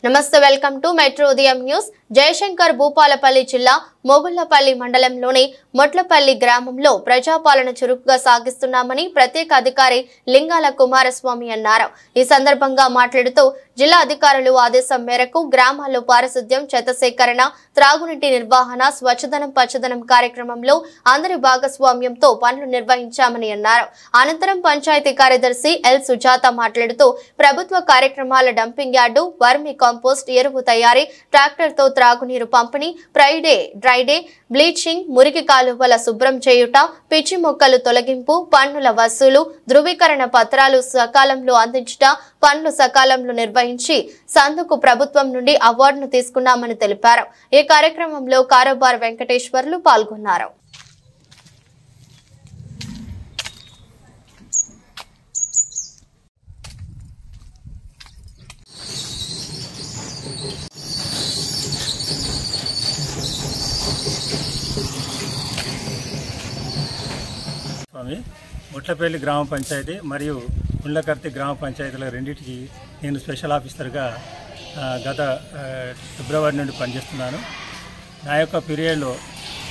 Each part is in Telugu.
నమస్తే వెల్కమ్ టు మెట్రో ఉదయం న్యూస్। జయశంకర్ భూపాలపల్లి జిల్లా మొగుళ్లపల్లి మండలంలోని మొట్లపల్లి గ్రామంలో ప్రజాపాలన చురుకుగా సాగిస్తున్నామని ప్రత్యేక అధికారి లింగాల కుమారస్వామి అన్నారు। ఈ సందర్భంగా మాట్లాడుతూ జిల్లా అధికారులు ఆదేశం మేరకు గ్రామాల్లో పారిశుద్ధ్యం, చెత్త సేకరణ, త్రాగునీటి నిర్వహణ, స్వచ్ఛదనం పచ్చదనం కార్యక్రమంలో అందరి భాగస్వామ్యంతో పనులు నిర్వహించామని అన్నారు। అనంతరం పంచాయతీ కార్యదర్శి ఎల్ సుజాత మాట్లాడుతూ ప్రభుత్వ కార్యక్రమాల డంపింగ్ యార్డు, వర్మి కంపోస్ట్, ఎరువు తయారీ, ట్రాక్టర్ తో త్రాగునీరు పంపిణీ, డ్రైడే, బ్లీచింగ్, మురికి కాలువల శుభ్రం చేయుట, పిచ్చి మొక్కలు తొలగింపు, పన్నుల వసూలు, ధృవీకరణ పత్రాలు సకాలంలో అందించుట, పనులు సకాలంలో నిర్వహించి సందుకు ప్రభుత్వం నుండి అవార్డును తీసుకున్నామని తెలిపారు। ఈ కార్యక్రమంలో కారోబార్ వెంకటేశ్వర్లు పాల్గొన్నారు। మొట్లపల్లి గ్రామ పంచాయతీ మరియు ఉండ్లకర్తి గ్రామ పంచాయతీల రెండింటికి నేను స్పెషల్ ఆఫీసర్గా గత ఫిబ్రవరి నుండి పనిచేస్తున్నాను। నా యొక్క పీరియడ్లో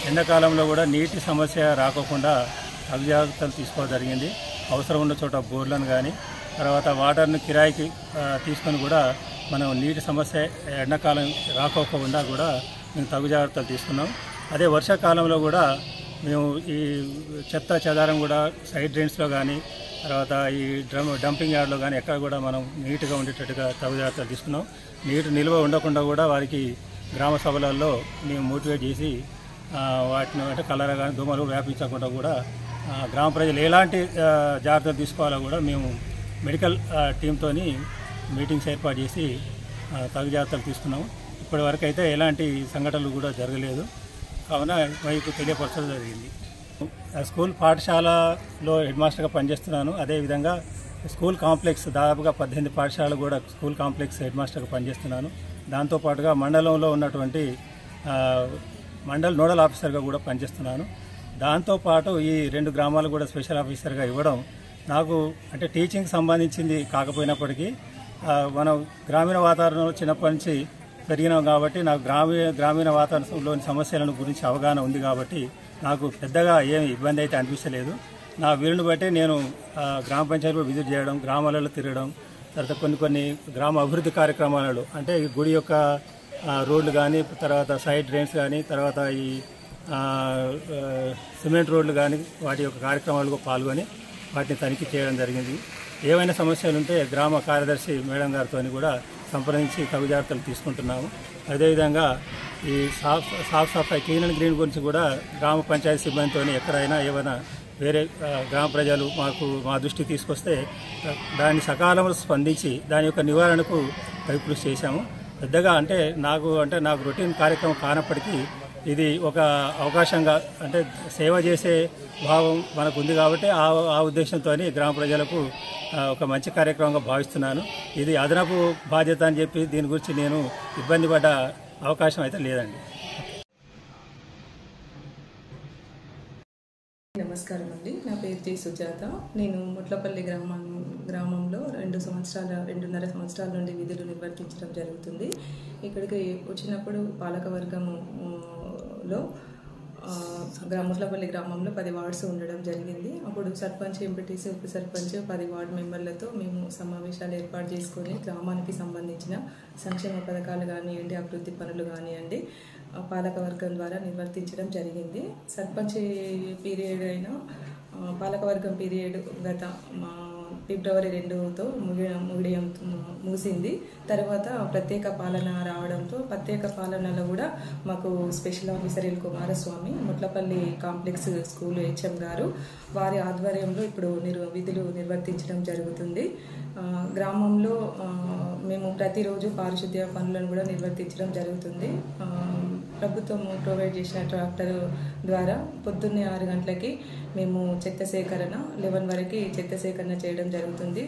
ఎండాకాలంలో కూడా నీటి సమస్య రాకోకుండా తగు జాగ్రత్తలు తీసుకోవడం జరిగింది। అవసరం ఉన్న చోట బోర్లను కానీ తర్వాత వాటర్ను కిరాయికి తీసుకొని కూడా మనం నీటి సమస్య ఎండాకాలం రాకోకుండా కూడా మేము తగు జాగ్రత్తలు తీసుకున్నాం। అదే వర్షాకాలంలో కూడా మేము ఈ చెత్త చెదారం కూడా సైడ్ డ్రైన్స్లో కానీ తర్వాత ఈ డంపింగ్ యార్డ్లో కానీ ఎక్కడ కూడా మనం నీట్గా ఉండేటట్టుగా తగు జాగ్రత్తలు తీసుకున్నాం। నీటి నిల్వ ఉండకుండా కూడా వారికి గ్రామ సభలలో మేము మోటివేట్ చేసి వాటిని అంటే కలరా కానీ దోమలు వ్యాపించకుండా కూడా గ్రామ ప్రజలు ఎలాంటి జాగ్రత్తలు తీసుకోవాలో కూడా మేము మెడికల్ టీంతో మీటింగ్స్ ఏర్పాటు చేసి తగు జాగ్రత్తలు తీసుకున్నాము। ఇప్పటివరకు అయితే ఎలాంటి సంఘటనలు కూడా జరగలేదు, కావున మీకు తెలియపరచడం జరిగింది। స్కూల్ పాఠశాలలో హెడ్ మాస్టర్గా పనిచేస్తున్నాను। అదేవిధంగా స్కూల్ కాంప్లెక్స్ దాదాపుగా 18 పాఠశాలలు కూడా స్కూల్ కాంప్లెక్స్ హెడ్ మాస్టర్గా పనిచేస్తున్నాను। దాంతోపాటుగా మండలంలో ఉన్నటువంటి మండల్ నోడల్ ఆఫీసర్గా కూడా పనిచేస్తున్నాను। దాంతోపాటు ఈ 2 గ్రామాలు కూడా స్పెషల్ ఆఫీసర్గా ఇవ్వడం నాకు అంటే టీచింగ్ సంబంధించింది కాకపోయినప్పటికీ మనం గ్రామీణ వాతావరణంలో చిన్నప్పటి నుంచి పెరిగినాం కాబట్టి నాకు గ్రామీణ వాతావరణంలోని సమస్యలను గురించి అవగాహన ఉంది కాబట్టి నాకు పెద్దగా ఏమి ఇబ్బంది అయితే అనిపించలేదు। నా వీలుని బట్టి నేను గ్రామ పంచాయతీలో విజిట్ చేయడం, గ్రామాలలో తిరగడం, తర్వాత కొన్ని గ్రామ అభివృద్ధి కార్యక్రమాలలో అంటే ఈ గుడి యొక్క రోడ్లు కానీ తర్వాత సైడ్ డ్రైన్స్ కానీ తర్వాత ఈ సిమెంట్ రోడ్లు కానీ వాటి యొక్క కార్యక్రమాలకు పాల్గొని వాటిని తనిఖీ చేయడం జరిగింది। ఏవైనా సమస్యలు ఉంటే గ్రామ కార్యదర్శి మేడం గారితో కూడా సంప్రదించి తగు జాగ్రత్తలు తీసుకుంటున్నాము। అదేవిధంగా ఈ సాఫ్ సఫాయి క్లీన్ అండ్ గ్రీన్ గురించి కూడా గ్రామ పంచాయతీ సిబ్బందితో ఎక్కడైనా ఏమైనా వేరే గ్రామ ప్రజలు మా దృష్టికి తీసుకొస్తే దాన్ని సకాలంలో స్పందించి దాని యొక్క నివారణకు కృషి చేశాము। పెద్దగా అంటే నాకు రొటీన్ కార్యక్రమం కానప్పటికీ ఇది ఒక అవకాశంగా అంటే సేవ చేసే భావం మనకు ఉంది కాబట్టి ఆ ఉద్దేశంతో గ్రామ ప్రజలకు ఒక మంచి కార్యక్రమంగా భావిస్తున్నాను। ఇది అదనపు బాధ్యత అని చెప్పి దీని గురించి నేను ఇబ్బంది పడ్డ అవకాశం అయితే లేదండి। నమస్కారం అండి, నా పేరు జి సుజాత। నేను మొట్లపల్లి గ్రామంలో 2.5 సంవత్సరాల నుండి విధులు నిర్వర్తించడం జరుగుతుంది। ఇక్కడికి వచ్చినప్పుడు పాలకవర్గంలో మొట్లపల్లి గ్రామంలో 10 వార్డ్స్ ఉండడం జరిగింది। అప్పుడు సర్పంచ్, ఎంపీటీసీ, ఉప సర్పంచ్, 10 వార్డు మెంబర్లతో మేము సమావేశాలు ఏర్పాటు చేసుకొని గ్రామానికి సంబంధించిన సంక్షేమ పథకాలు కానివ్వండి, అభివృద్ధి పనులు కానివ్వండి పాలకవర్గం ద్వారా నిర్వర్తించడం జరిగింది। సర్పంచ్ పీరియడ్ అయినా పాలకవర్గం పీరియడ్ గత ఫిబ్రవరి 2తో ముగిసింది। తర్వాత ప్రత్యేక పాలన రావడంతో ప్రత్యేక పాలనలో కూడా మాకు special officer L Kumaraswamy, Motlapalli complex school HM గారు వారి ఆధ్వర్యంలో ఇప్పుడు విధులు నిర్వర్తించడం జరుగుతుంది। గ్రామంలో మేము ప్రతిరోజు పారిశుద్ధ్య పనులను కూడా నిర్వర్తించడం జరుగుతుంది। ప్రభుత్వం ప్రొవైడ్ చేసిన ట్రాక్టర్ ద్వారా పొద్దున్నే 6 గంటలకి మేము చెత్త సేకరణ 11 వరకు చెత్త సేకరణ చేయడం జరుగుతుంది.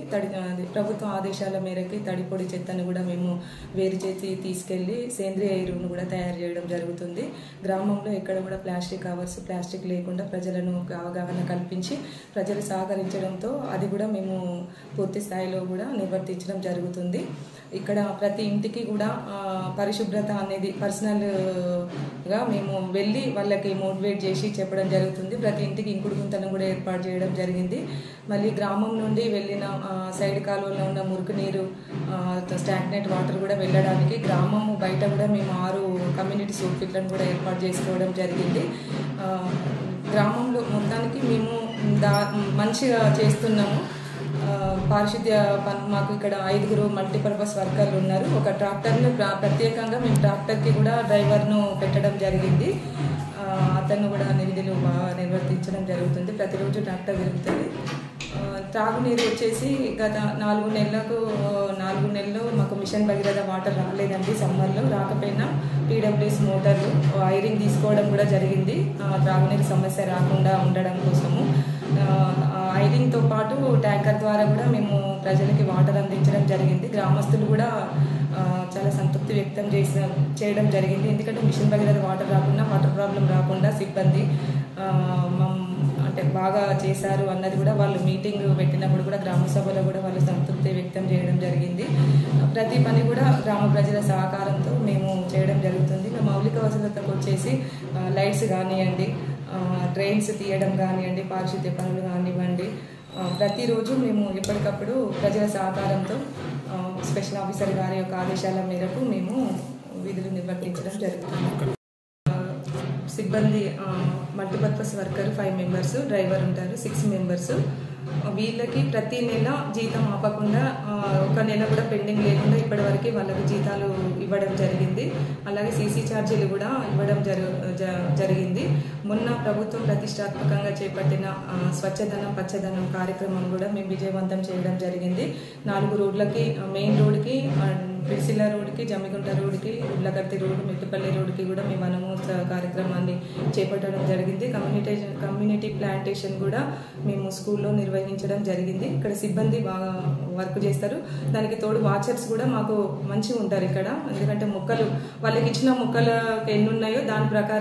ప్రభుత్వ ఆదేశాల మేరకు తడిపొడి చెత్తను కూడా మేము వేరు చేసి తీసుకెళ్లి సేంద్రియ ఎరువును కూడా తయారు చేయడం జరుగుతుంది. గ్రామంలో ఎక్కడ కూడా ప్లాస్టిక్ కవర్స్ ప్లాస్టిక్ లేకుండా ప్రజలను అవగాహన కల్పించి ప్రజలు సహకరించడంతో అది కూడా మేము పూర్తి స్థాయిలో కూడా నిర్వర్తించడం జరుగుతుంది. ఇక్కడ ప్రతి ఇంటికి కూడా పరిశుభ్రత అనేది పర్సనల్గా మేము వెళ్ళి వాళ్ళకి మోటివేట్ చేసి చెప్పడం జరుగుతుంది. ప్రతి ఇంటికి ఇంకుడు గుంతను కూడా ఏర్పాటు చేయడం జరిగింది. మళ్ళీ గ్రామం నుండి వెళ్ళిన సైడ్ కాలువలో ఉన్న మురికి నీరు స్టాగ్నెట్ వాటర్ కూడా వెళ్ళడానికి గ్రామం బయట కూడా మేము 6 కమ్యూనిటీ సోప్ ఫిట్లను కూడా ఏర్పాటు చేసుకోవడం జరిగింది. గ్రామంలో మొత్తానికి మేము మంచిగా చేస్తున్నాము. పారిశుద్ధ్య మాకు ఇక్కడ 5 మల్టీపర్పస్ వర్కర్లు ఉన్నారు. ఒక ట్రాక్టర్ను ప్రత్యేకంగా మేము ట్రాక్టర్కి కూడా డ్రైవర్ను పెట్టడం జరిగింది. అతను కూడా విధులు బాగా నిర్వర్తించడం జరుగుతుంది. ప్రతిరోజు ట్రాక్టర్ తిరుగుతుంది. త్రాగునీరు వచ్చేసి గత 4 నెలలు మాకు మిషన్ భగీరథ వాటర్ రాలేదండి. సమ్మర్లో రాకపోయినా PWS మోటార్లు ఐరింగ్ తీసుకోవడం కూడా జరిగింది. త్రాగునీరు సమస్య రాకుండా ఉండడం కోసము ఐరింగ్తో పాటు ట్యాంకర్ ద్వారా కూడా మేము ప్రజలకి వాటర్ అందించడం జరిగింది. గ్రామస్తులు కూడా చాలా సంతృప్తి వ్యక్తం చేయడం జరిగింది. ఎందుకంటే మిషన్ భగీరథ వాటర్ ప్రాబ్లం రాకుండా సిబ్బంది అంటే బాగా చేశారు అన్నది కూడా వాళ్ళు మీటింగ్ పెట్టినప్పుడు కూడా గ్రామ సభలో కూడా వాళ్ళు సంతృప్తి వ్యక్తం చేయడం జరిగింది. ప్రతి పని కూడా గ్రామ ప్రజల సహకారంతో మేము చేయడం జరుగుతుంది. మౌలిక వసతులకు వచ్చేసి లైట్స్ కానివ్వండి, డ్రైన్స్ తీయడం కానివ్వండి, పారిశుద్ధ్య పనులు కానివ్వండి, ప్రతిరోజు మేము ఎప్పటికప్పుడు ప్రజల సహకారంతో స్పెషల్ ఆఫీసర్ గారి యొక్క ఆదేశాల మేరకు మేము విధులు నిర్వర్తించడం జరుగుతుంది. సిబ్బంది మల్టీపర్పస్ వర్కర్ 5 మెంబర్స్, డ్రైవర్ ఉంటారు 6 మెంబర్స్. వీళ్ళకి ప్రతి నెల జీతం ఆపకుండా ఒక నెల కూడా పెండింగ్ లేకుండా ఇప్పటివరకు వాళ్ళకి జీతాలు ఇవ్వడం జరిగింది. అలాగే CC ఛార్జీలు కూడా ఇవ్వడం జరిగింది. మొన్న ప్రభుత్వం ప్రతిష్టాత్మకంగా చేపట్టిన స్వచ్ఛధనం పచ్చదనం కార్యక్రమం కూడా మేము విజయవంతం చేయడం జరిగింది. 4 రోడ్లకి, మెయిన్ రోడ్కి, పిరిసిల్ల రోడ్కి, జమ్మిగుంట రోడ్కి, ఉళ్ళకర్తి రోడ్డు, మెట్టుపల్లి రోడ్కి కూడా మేము వనము కార్యక్రమాన్ని చేపట్టడం జరిగింది. కమ్యూనిటీ ప్లాంటేషన్ కూడా మేము స్కూల్లో నిర్వహించడం జరిగింది. ఇక్కడ సిబ్బంది బాగా వర్క్ చేస్తారు. దానికి తోడు వాచర్స్ కూడా మాకు మంచిగా ఉంటారు ఇక్కడ. ఎందుకంటే మొక్కలు వాళ్ళకి ఇచ్చిన మొక్కలు ఎన్ని ఉన్నాయో దాని ప్రకారం